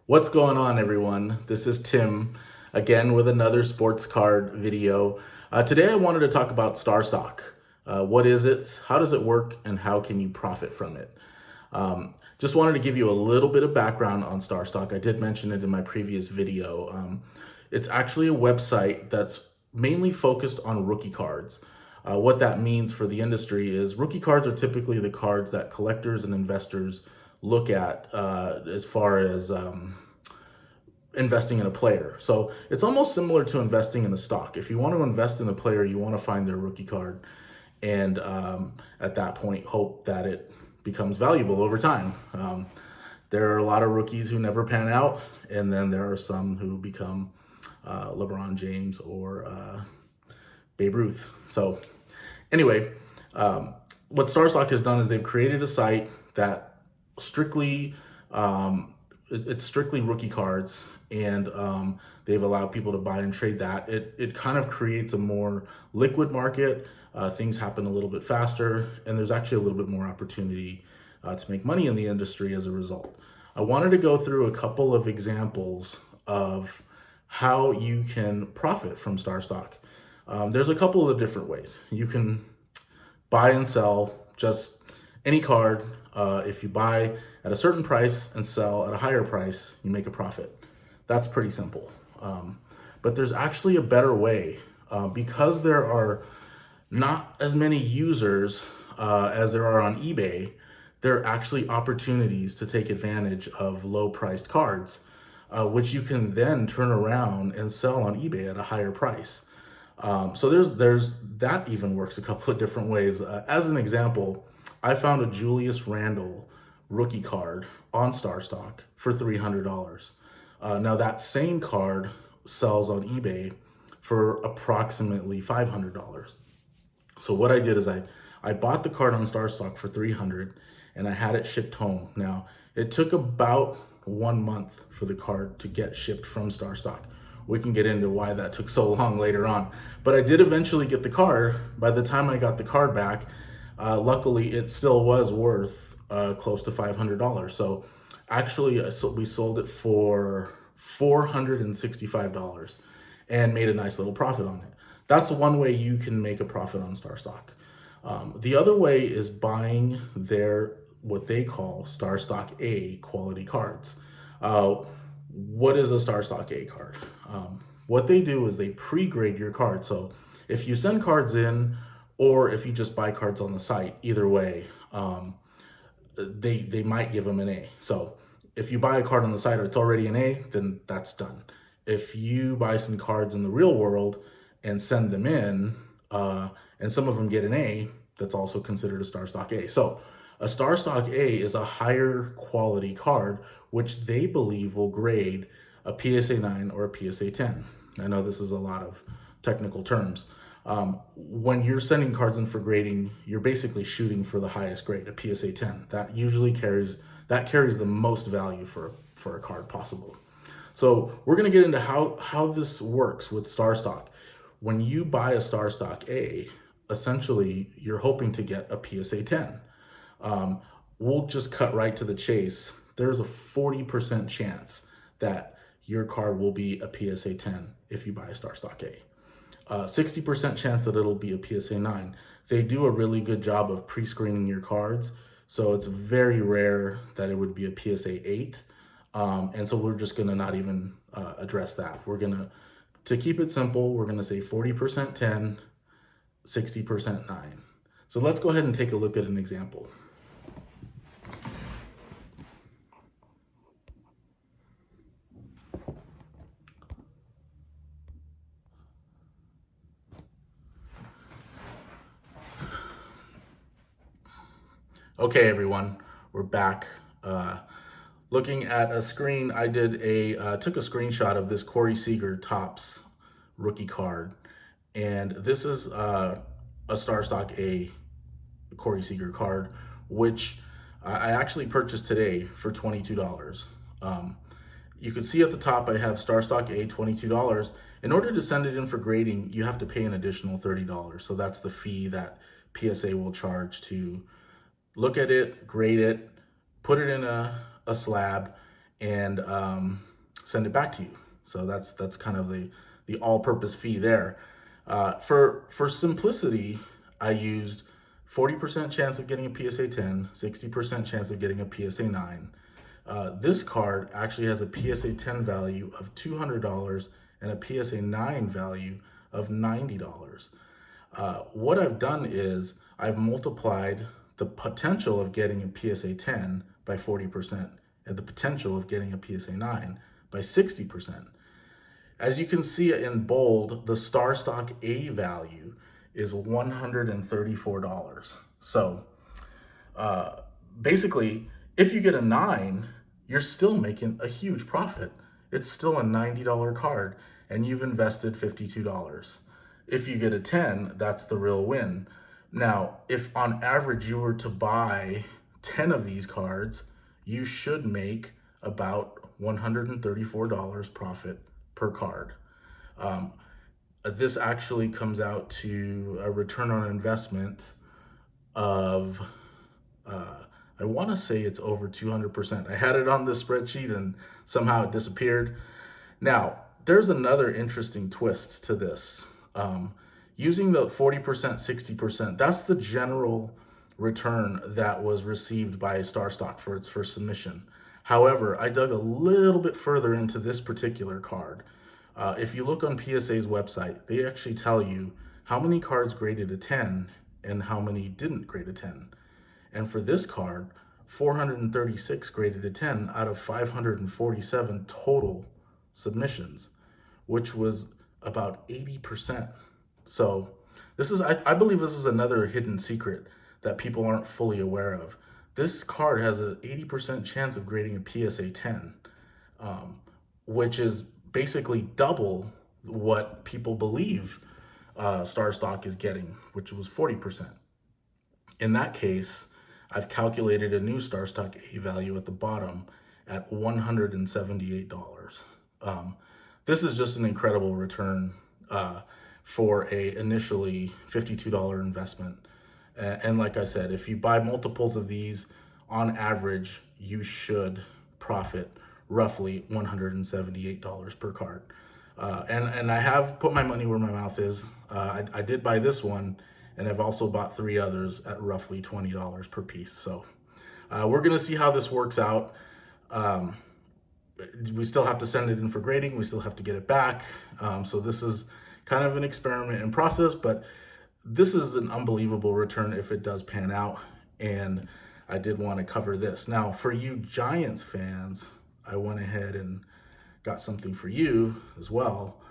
What's going on, everyone? This is Tim again with another sports card video. Today I wanted to talk about Starstock. What is it? How does it work? And how can you profit from it? Just wanted to give you a little bit of background on Starstock. I did mention it in my previous video. It's actually a website that's mainly focused on rookie cards. What that means for the industry is rookie cards are typically the cards that collectors and investors look at as far as investing in a player. So it's almost similar to investing in a stock. If you want to invest in a player, you want to find their rookie card and at that point hope that it becomes valuable over time. There are a lot of rookies who never pan out, and then there are some who become LeBron James or Babe Ruth. So anyway, what Starstock has done is they've created a site that strictly it's strictly rookie cards, and they've allowed people to buy and trade that. It kind of creates a more liquid market. Things happen a little bit faster, and there's actually a little bit more opportunity to make money in the industry as a result. I wanted to go through a couple of examples of how you can profit from Starstock. There's a couple of different ways. You can buy and sell just any card. If you buy at a certain price and sell at a higher price, you make a profit. That's pretty simple. But there's actually a better way because there are not as many users as there are on eBay. There are actually opportunities to take advantage of low-priced cards, which you can then turn around and sell on eBay at a higher price. So there's that even works a couple of different ways. As an example, I found a Julius Randle rookie card on Starstock for $300. Now that same card sells on eBay for approximately $500. So what I did is I bought the card on Starstock for $300 and I had it shipped home. Now it took about 1 month for the card to get shipped from Starstock. We can get into why that took so long later on. But I did eventually get the card. By the time I got the card back, luckily it still was worth close to $500. So actually we sold it for $465 and made a nice little profit on it. That's one way you can make a profit on Starstock. The other way is buying their, what they call Starstock A quality cards. What is a Starstock A card? What they do is they pre-grade your card. So if you send cards in, or if you just buy cards on the site, either way, they might give them an A. So if you buy a card on the site, it's already an A, then that's done. If you buy some cards in the real world and send them in, and some of them get an A, that's also considered a Starstock A. So a Starstock A is a higher quality card, which they believe will grade a PSA 9 or a PSA 10. I know this is a lot of technical terms. When you're sending cards in for grading, you're basically shooting for the highest grade, a PSA 10. That usually carries the most value for a card possible. So we're going to get into how this works with Starstock. When you buy a Starstock A, essentially you're hoping to get a PSA 10. We'll just cut right to the chase. There's a 40% chance that your card will be a PSA 10 if you buy a Starstock A. 60% chance that it'll be a PSA 9. They do a really good job of pre-screening your cards, so it's very rare that it would be a PSA 8. And so we're just gonna not even address that. To keep it simple, we're gonna say 40% 10, 60% 9. So let's go ahead and take a look at an example. Okay, everyone, we're back. Looking at a screen, I took a screenshot of this Corey Seager Topps rookie card, and this is a Starstock A Corey Seager card, which I actually purchased today for $22. You can see at the top I have Starstock A $22. In order to send it in for grading, you have to pay an additional $30. So that's the fee that PSA will charge to look at it, grade it, put it in a slab, and send it back to you. So that's kind of the all-purpose fee there. For simplicity, I used 40% chance of getting a PSA 10, 60% chance of getting a PSA 9. This card actually has a PSA 10 value of $200 and a PSA 9 value of $90. What I've done is I've multiplied the potential of getting a PSA 10 by 40% and the potential of getting a PSA 9 by 60%. As you can see in bold, the Starstock A value is $134. So basically, if you get a 9, you're still making a huge profit. It's still a $90 card, and you've invested $52. If you get a 10, that's the real win. Now, if on average you were to buy 10 of these cards, you should make about $134 profit per card. This actually comes out to a return on investment of I want to say it's over 200%. I had it on this spreadsheet and somehow it disappeared. Now, there's another interesting twist to this. Using the 40%, 60%, that's the general return that was received by Starstock for its first submission. However, I dug a little bit further into this particular card. If you look on PSA's website, they actually tell you how many cards graded a 10 and how many didn't grade a 10. And for this card, 436 graded a 10 out of 547 total submissions, which was about 80%. So this is, I believe this is another hidden secret that people aren't fully aware of. This card has an 80% chance of grading a PSA 10, which is basically double what people believe Starstock is getting, which was 40%. In that case, I've calculated a new Starstock A value at the bottom at $178. This is just an incredible return for a initially $52 investment. And like I said, if you buy multiples of these, on average, you should profit roughly $178 per card. And I have put my money where my mouth is. I did buy this one, and I've also bought 3 others at roughly $20 per piece. So we're gonna see how this works out. We still have to send it in for grading. We still have to get it back. So this is kind of an experiment in process, but this is an unbelievable return if it does pan out. And I did want to cover this. Now, for you Giants fans, I went ahead and got something for you as well.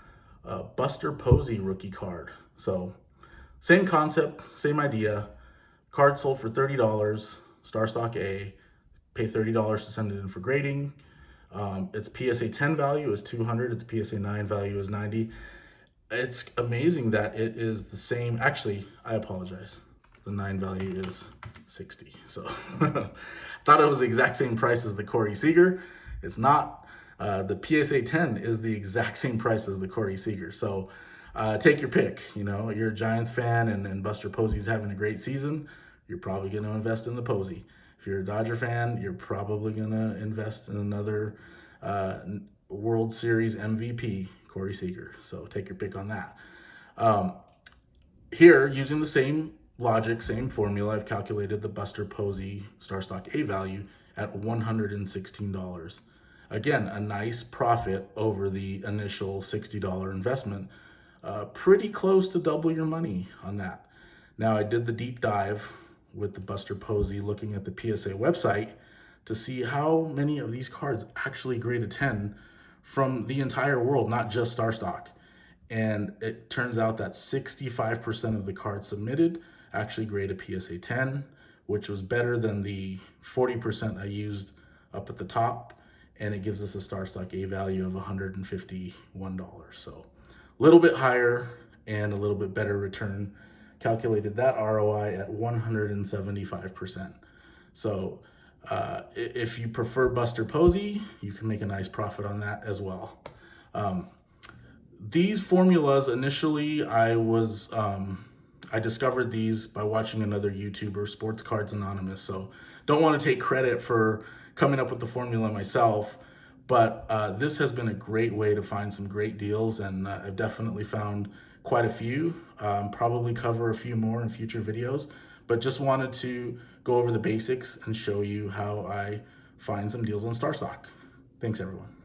Buster Posey rookie card. So same concept, same idea. Card sold for $30, Starstock A. Pay $30 to send it in for grading. Its PSA 10 value is 200. Its PSA 9 value is 90. It's amazing that it is the same. Actually, I apologize. The 9 value is 60. So thought it was the exact same price as the Corey Seager. It's not. The PSA 10 is the exact same price as the Corey Seager. So take your pick. You know, you're a Giants fan and Buster Posey's having a great season, you're probably going to invest in the Posey. If you're a Dodger fan, you're probably going to invest in another World Series MVP, Corey Seager. So take your pick on that. Here, using the same logic, same formula, I've calculated the Buster Posey Starstock A value at $116. Again, a nice profit over the initial $60 investment. Pretty close to double your money on that. Now, I did the deep dive with the Buster Posey looking at the PSA website to see how many of these cards actually grade a 10 from the entire world, not just Starstock. And it turns out that 65% of the cards submitted actually grade a PSA 10, which was better than the 40% I used up at the top. And it gives us a Starstock A value of $151. So a little bit higher and a little bit better return. Calculated that ROI at 175%. So if you prefer Buster Posey, you can make a nice profit on that as well. These formulas, initially, I discovered these by watching another YouTuber, Sports Cards Anonymous. So don't want to take credit for coming up with the formula myself, But this has been a great way to find some great deals, and I've definitely found quite a few. Probably cover a few more in future videos, but just wanted to go over the basics and show you how I find some deals on Starstock. Thanks, everyone.